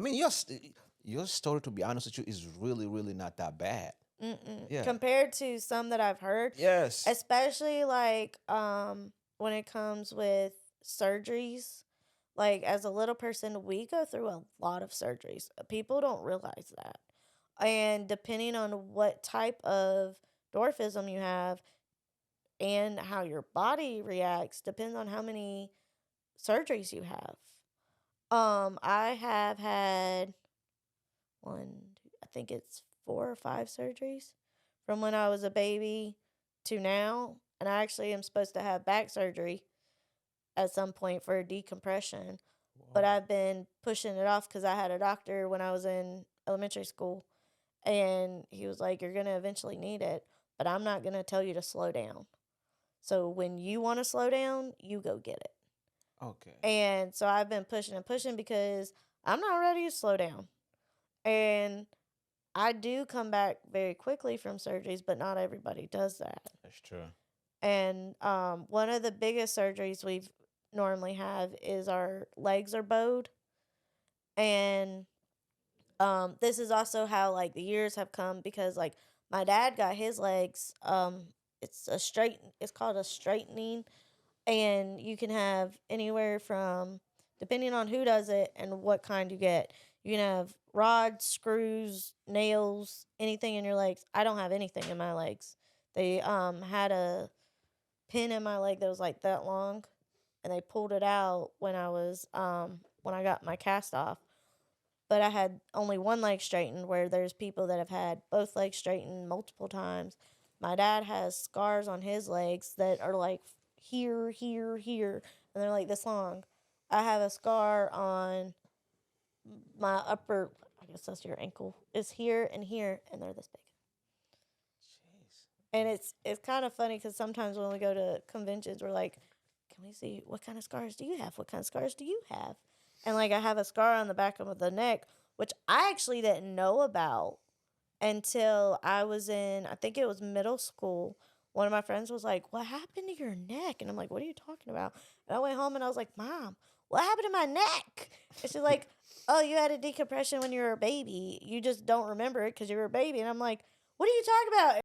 I mean, your story, to be honest with you, is really, really not that bad. Yeah. Compared to some that I've heard, Yes. especially like when it comes with surgeries. Like as a little person, we go through a lot of surgeries. People don't realize that. And depending on what type of dwarfism you have and how your body reacts depends on how many surgeries you have. I have had I think it's 4 or 5 surgeries from when I was a baby to now. And I actually am supposed to have back surgery at some point for a decompression. But I've been pushing it off because I had a doctor when I was in elementary school. And he was like, "You're going to eventually need it, but I'm not going to tell you to slow down. So when you want to slow down, you go get it." Okay. And so I've been pushing and pushing because I'm not ready to slow down. And I do come back very quickly from surgeries, but not everybody does that. That's true. And one of the biggest surgeries we've normally have is our legs are bowed. And this is also how like the years have come because like my dad got his legs. It's called a straightening, and you can have anywhere from, depending on who does it and what kind you get, you can have rods, screws, nails, anything in your legs. I don't have anything in my legs. They had a pin in my leg that was like that long, and they pulled it out when I got my cast off. But I had only one leg straightened, where there's people that have had both legs straightened multiple times. My dad has scars on his legs that are like here, here, here, and they're like this long. I have a scar on my upper, I guess that's your ankle, is here and here, and they're this big. Jeez. And it's kind of funny because sometimes when we go to conventions, we're like, "Can we see what kind of scars do you have? What kind of scars do you have?" And like I have a scar on the back of the neck, which I actually didn't know about until I was in, I think it was middle school. One of my friends was like, "What happened to your neck?" And I'm like, "What are you talking about?" And I went home and I was like, "Mom, what happened to my neck?" And she's like, "Oh, you had a decompression when you were a baby. You just don't remember it because you were a baby." And I'm like, "What are you talking about?"